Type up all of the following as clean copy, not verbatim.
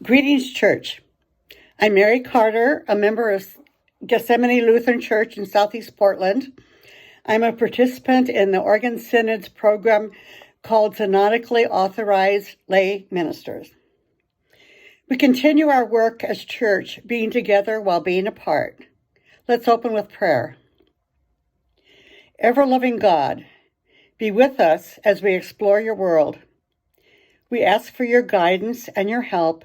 Greetings, church. I'm Mary Karter, a member of Gethsemane Lutheran Church in Southeast Portland. I'm a participant in the Oregon Synod's program called Synodically Authorized Lay Ministers. We continue our work as church, being together while being apart. Let's open with prayer. Ever-loving God, be with us as we explore your world. We ask for your guidance and your help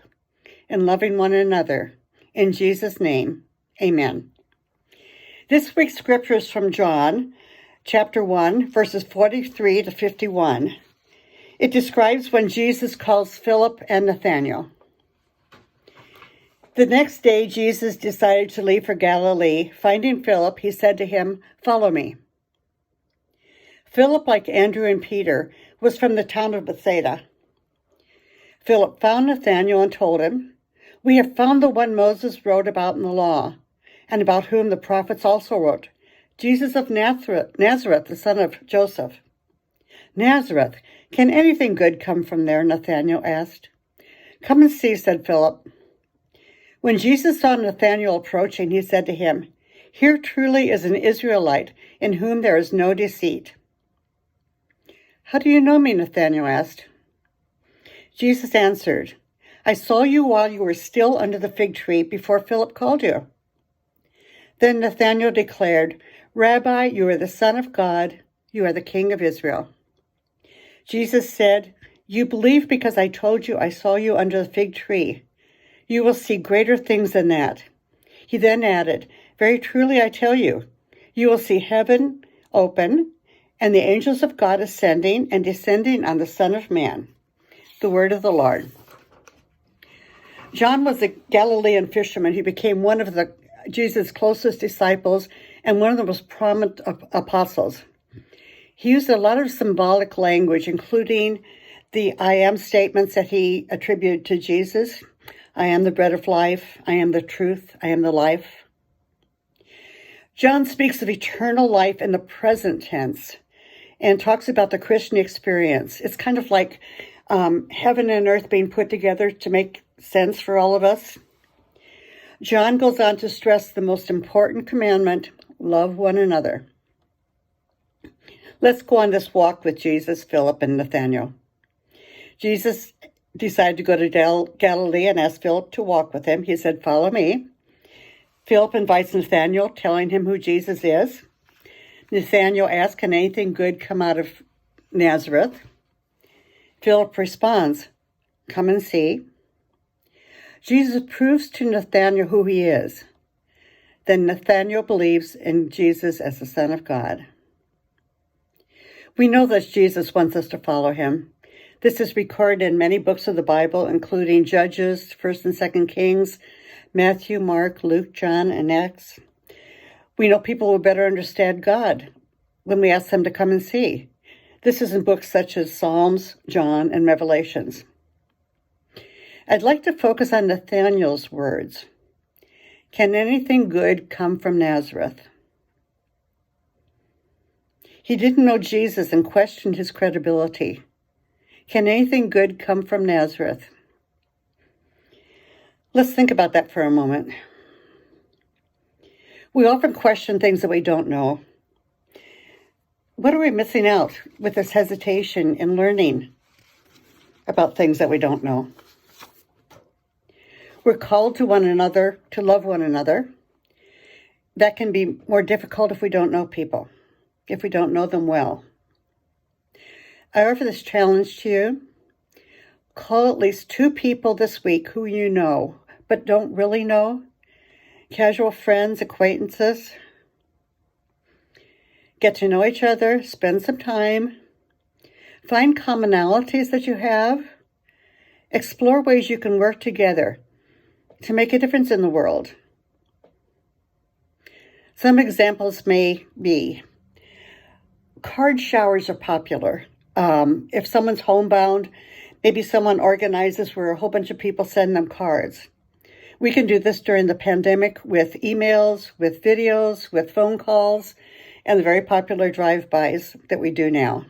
in loving one another. In Jesus' name, amen. This week's scripture is from John, chapter 1, verses 43 to 51. It describes when Jesus calls Philip and Nathanael. The next day, Jesus decided to leave for Galilee. Finding Philip, he said to him, "Follow me." Philip, like Andrew and Peter, was from the town of Bethsaida. Philip found Nathanael and told him, "We have found the one Moses wrote about in the law, and about whom the prophets also wrote, Jesus of Nazareth, the son of Joseph." "Nazareth, can anything good come from there?" Nathanael asked. "Come and see," said Philip. When Jesus saw Nathanael approaching, he said to him, "Here truly is an Israelite in whom there is no deceit." "How do you know me?" Nathanael asked. Jesus answered, "I saw you while you were still under the fig tree before Philip called you." Then Nathanael declared, "Rabbi, you are the Son of God. You are the King of Israel." Jesus said, "You believe because I told you I saw you under the fig tree. You will see greater things than that." He then added, "Very truly I tell you, you will see heaven open and the angels of God ascending and descending on the Son of Man." The word of the Lord. John was a Galilean fisherman who became one of Jesus' closest disciples and one of the most prominent apostles. He used a lot of symbolic language, including the I am statements that he attributed to Jesus. I am the bread of life. I am the truth. I am the life. John speaks of eternal life in the present tense and talks about the Christian experience. It's kind of like heaven and earth being put together to make sense for all of us. John goes on to stress the most important commandment: love one another. Let's go on this walk with Jesus, Philip, and Nathanael. Jesus decided to go to Galilee and asked Philip to walk with him. He said, "Follow me." Philip invites Nathanael, telling him who Jesus is. Nathanael asks, "Can anything good come out of Nazareth?" Philip responds, "Come and see." Jesus proves to Nathanael who he is. Then Nathanael believes in Jesus as the Son of God. We know that Jesus wants us to follow him. This is recorded in many books of the Bible, including Judges, 1st and 2nd Kings, Matthew, Mark, Luke, John, and Acts. We know people will better understand God when we ask them to come and see. This is in books such as Psalms, John, and Revelations. I'd like to focus on Nathanael's words. Can anything good come from Nazareth? He didn't know Jesus and questioned his credibility. Can anything good come from Nazareth? Let's think about that for a moment. We often question things that we don't know. What are we missing out with this hesitation in learning about things that we don't know? We're called to one another, to love one another. That can be more difficult if we don't know people, if we don't know them well. I offer this challenge to you. Call at least 2 people this week who you know, but don't really know. Casual friends, acquaintances. Get to know each other, spend some time. Find commonalities that you have. Explore ways you can work together to make a difference in the world. Some examples may be card showers are popular. If someone's homebound, maybe someone organizes where a whole bunch of people send them cards. We can do this during the pandemic with emails, with videos, with phone calls, and the very popular drive-bys that we do now.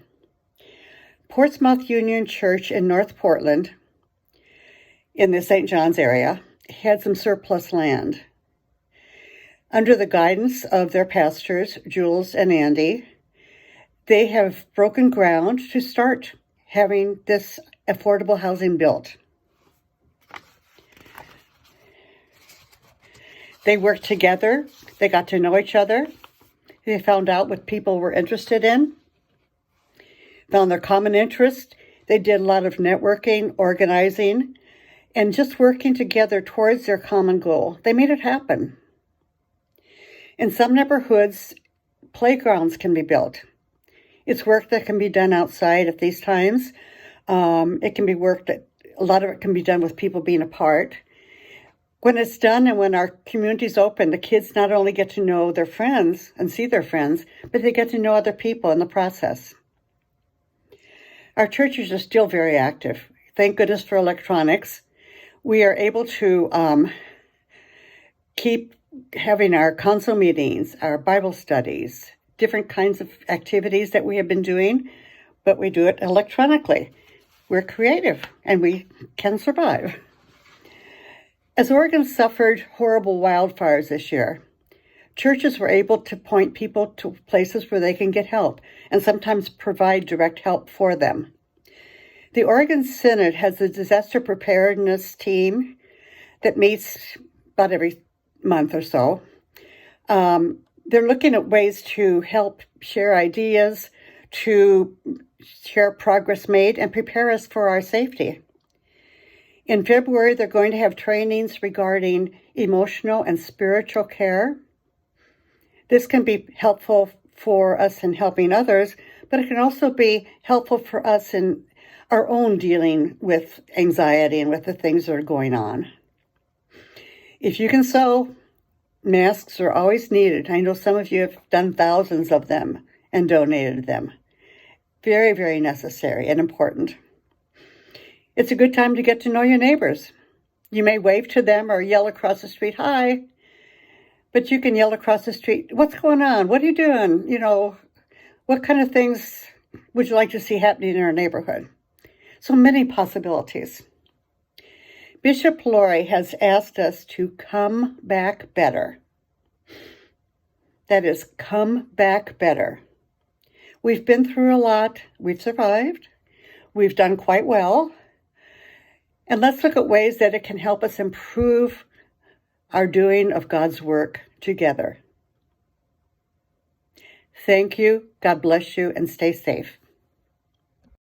Portsmouth Union Church in North Portland in the St. John's area had some surplus land. Under the guidance of their pastors, Jules and Andy, they have broken ground to start having this affordable housing built. They worked together. They got to know each other. They found out what people were interested in, found their common interest. They did a lot of networking, organizing, and just working together towards their common goal. They made it happen. In some neighborhoods, playgrounds can be built. It's work that can be done outside at these times. It can be work that a lot of it can be done with people being apart. When it's done and when our community's open, the kids not only get to know their friends and see their friends, but they get to know other people in the process. Our churches are still very active. Thank goodness for electronics. We are able to keep having our council meetings, our Bible studies, different kinds of activities that we have been doing, but we do it electronically. We're creative and we can survive. As Oregon suffered horrible wildfires this year, churches were able to point people to places where they can get help and sometimes provide direct help for them. The Oregon Synod has a disaster preparedness team that meets about every month or so. They're looking at ways to help share ideas, to share progress made, and prepare us for our safety. In February, they're going to have trainings regarding emotional and spiritual care. This can be helpful for us in helping others, but it can also be helpful for us in our own dealing with anxiety and with the things that are going on. If you can sew, masks are always needed. I know some of you have done thousands of them and donated them. Very, very necessary and important. It's a good time to get to know your neighbors. You may wave to them or yell across the street, "Hi," but you can yell across the street, "What's going on? What are you doing? What kind of things would you like to see happening in our neighborhood?" So many possibilities. Bishop Lori has asked us to come back better. That is, come back better. We've been through a lot. We've survived. We've done quite well. And let's look at ways that it can help us improve our doing of God's work together. Thank you. God bless you, and stay safe.